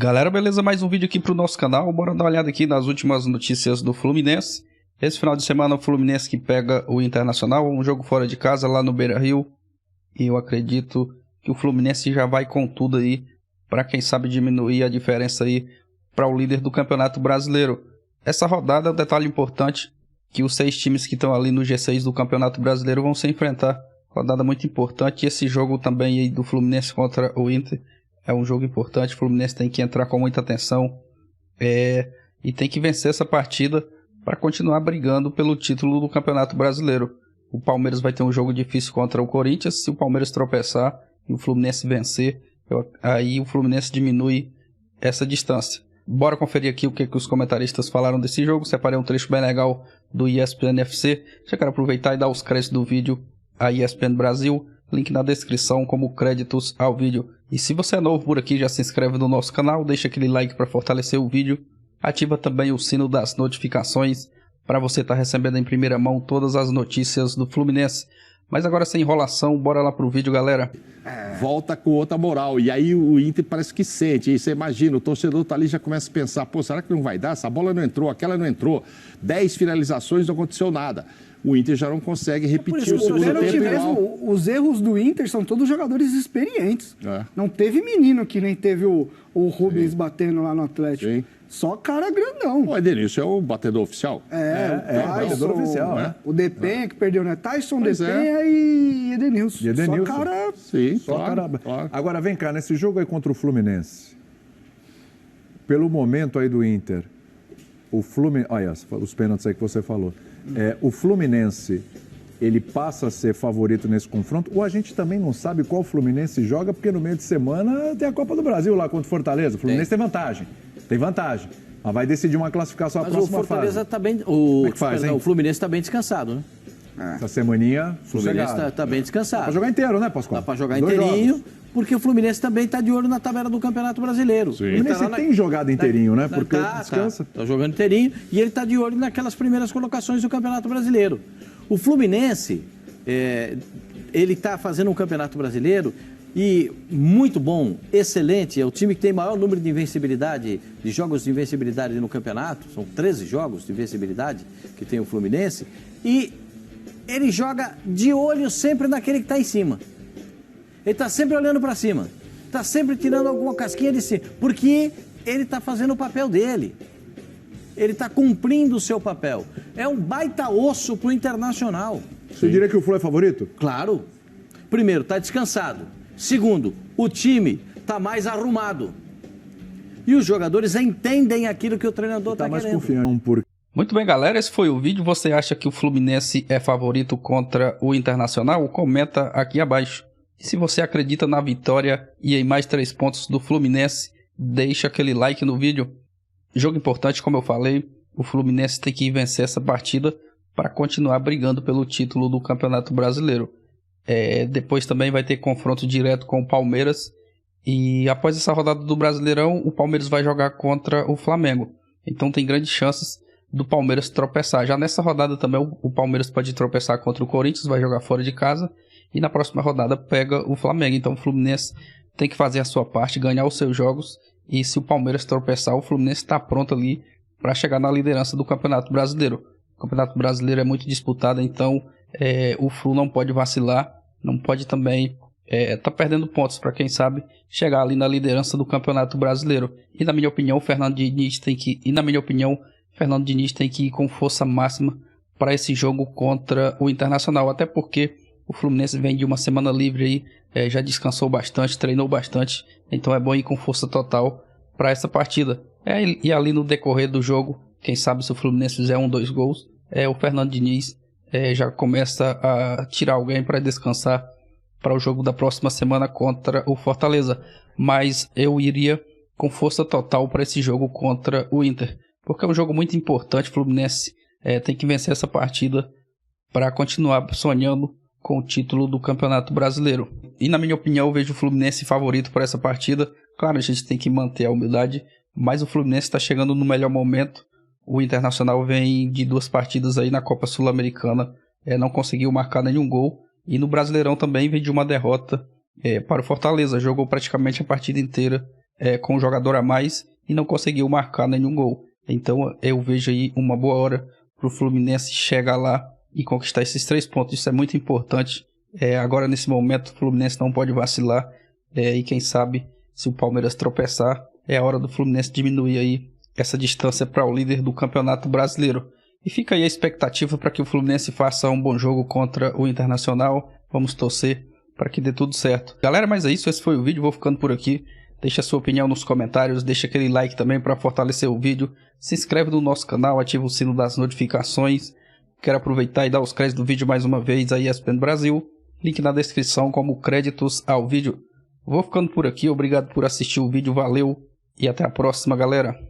Galera, beleza? Mais um vídeo aqui pro nosso canal. Bora dar uma olhada aqui nas últimas notícias do Fluminense. Esse final de semana o Fluminense que pega o Internacional, um jogo fora de casa lá no Beira-Rio. E eu acredito que o Fluminense já vai com tudo aí para quem sabe diminuir a diferença aí para o líder do Campeonato Brasileiro. Essa rodada é um detalhe importante, que os 6 times que estão ali no G6 do Campeonato Brasileiro vão se enfrentar. Rodada muito importante. E esse jogo também aí do Fluminense contra o Inter é um jogo importante. O Fluminense tem que entrar com muita atenção e tem que vencer essa partida para continuar brigando pelo título do Campeonato Brasileiro. O Palmeiras vai ter um jogo difícil contra o Corinthians. Se o Palmeiras tropeçar e o Fluminense vencer, aí o Fluminense diminui essa distância. Bora conferir aqui o que os comentaristas falaram desse jogo. Separei um trecho bem legal do ESPN FC. Já quero aproveitar e dar os créditos do vídeo à ESPN Brasil. Link na descrição como créditos ao vídeo. E se você é novo por aqui, já se inscreve no nosso canal, deixa aquele like para fortalecer o vídeo. Ativa também o sino das notificações para você estar recebendo em primeira mão todas as notícias do Fluminense. Mas agora sem enrolação, bora lá pro vídeo, galera. Volta com outra moral. E aí o Inter parece que sente. E você imagina, o torcedor tá ali já começa a pensar, pô, será que não vai dar? Essa bola não entrou, aquela não entrou. 10 finalizações, não aconteceu nada. O Inter já não consegue repetir o segundo tempo igual. Os erros do Inter são todos jogadores experientes. Não teve menino que nem teve o Rubens batendo lá no Atlético. Sim. Só cara grandão. O Edenilson é o batedor oficial. O batedor oficial, né? O Depenha que perdeu, né? Tyson, Depenha e Edenilson. Só cara... Sim, só claro. Agora, vem cá, nesse jogo aí contra o Fluminense, pelo momento aí do Inter, o Fluminense... Olha, os pênaltis aí que você falou. O Fluminense, ele passa a ser favorito nesse confronto, ou a gente também não sabe qual Fluminense joga, porque no meio de semana tem a Copa do Brasil lá contra o Fortaleza. O Fluminense tem vantagem. Mas vai decidir uma classificação à próxima fase. O Fortaleza está bem... O Fluminense está bem descansado, né? Essa semaninha, o Fluminense está bem descansado. Dá para jogar inteiro, né, Pascoal? Dá para jogar inteirinho, porque o Fluminense também está de olho na tabela do Campeonato Brasileiro. Sim. O Fluminense tem jogado inteirinho, né? Porque descansa. Está jogando inteirinho e ele está de olho naquelas primeiras colocações do Campeonato Brasileiro. O Fluminense, ele está fazendo um Campeonato Brasileiro e muito bom, excelente. É o time que tem maior número de invencibilidade, de jogos de invencibilidade no campeonato. São 13 jogos de invencibilidade que tem o Fluminense. E ele joga de olho sempre naquele que está em cima. Ele está sempre olhando para cima. Está sempre tirando alguma casquinha de cima. Porque ele está fazendo o papel dele. Ele está cumprindo o seu papel. É um baita osso para o Internacional. Você diria que o Flu é favorito? Claro. Primeiro, está descansado. Segundo, o time está mais arrumado. E os jogadores entendem aquilo que o treinador está querendo. Confiante. Muito bem, galera, esse foi o vídeo. Você acha que o Fluminense é favorito contra o Internacional? Comenta aqui abaixo. E se você acredita na vitória e em mais 3 pontos do Fluminense, deixa aquele like no vídeo. Jogo importante, como eu falei, o Fluminense tem que vencer essa partida para continuar brigando pelo título do Campeonato Brasileiro. Depois também vai ter confronto direto com o Palmeiras. E após essa rodada do Brasileirão, o Palmeiras vai jogar contra o Flamengo. Então tem grandes chances do Palmeiras tropeçar. Já nessa rodada também o Palmeiras pode tropeçar contra o Corinthians, vai jogar fora de casa. E na próxima rodada pega o Flamengo. Então o Fluminense tem que fazer a sua parte, ganhar os seus jogos. E se o Palmeiras tropeçar, o Fluminense está pronto ali para chegar na liderança do Campeonato Brasileiro. O Campeonato Brasileiro é muito disputado, então o Flu não pode vacilar. Não pode também tá perdendo pontos para quem sabe chegar ali na liderança do Campeonato Brasileiro. E na minha opinião, Fernando Diniz tem que ir com força máxima para esse jogo contra o Internacional, até porque o Fluminense vem de uma semana livre aí, já descansou bastante, treinou bastante, então é bom ir com força total para essa partida. E ali no decorrer do jogo, quem sabe se o Fluminense fizer 1, 2 gols, o Fernando Diniz já começa a tirar alguém para descansar para o jogo da próxima semana contra o Fortaleza. Mas eu iria com força total para esse jogo contra o Inter, porque é um jogo muito importante. O Fluminense tem que vencer essa partida para continuar sonhando com o título do Campeonato Brasileiro. E na minha opinião, eu vejo o Fluminense favorito para essa partida. Claro, a gente tem que manter a humildade, mas o Fluminense está chegando no melhor momento. O Internacional vem de 2 partidas aí na Copa Sul-Americana, não conseguiu marcar nenhum gol. E no Brasileirão também vem de uma derrota para o Fortaleza. Jogou praticamente a partida inteira com um jogador a mais e não conseguiu marcar nenhum gol. Então eu vejo aí uma boa hora para o Fluminense chegar lá e conquistar esses 3 pontos. Isso é muito importante. Agora nesse momento o Fluminense não pode vacilar. E quem sabe, se o Palmeiras tropeçar, é a hora do Fluminense diminuir aí essa distância para o líder do Campeonato Brasileiro. E fica aí a expectativa para que o Fluminense faça um bom jogo contra o Internacional. Vamos torcer para que dê tudo certo. Galera, mas é isso. Esse foi o vídeo. Vou ficando por aqui. Deixa a sua opinião nos comentários. Deixa aquele like também para fortalecer o vídeo. Se inscreve no nosso canal. Ativa o sino das notificações. Quero aproveitar e dar os créditos do vídeo mais uma vez à ESPN Brasil. Link na descrição como créditos ao vídeo. Vou ficando por aqui. Obrigado por assistir o vídeo. Valeu. E até a próxima, galera.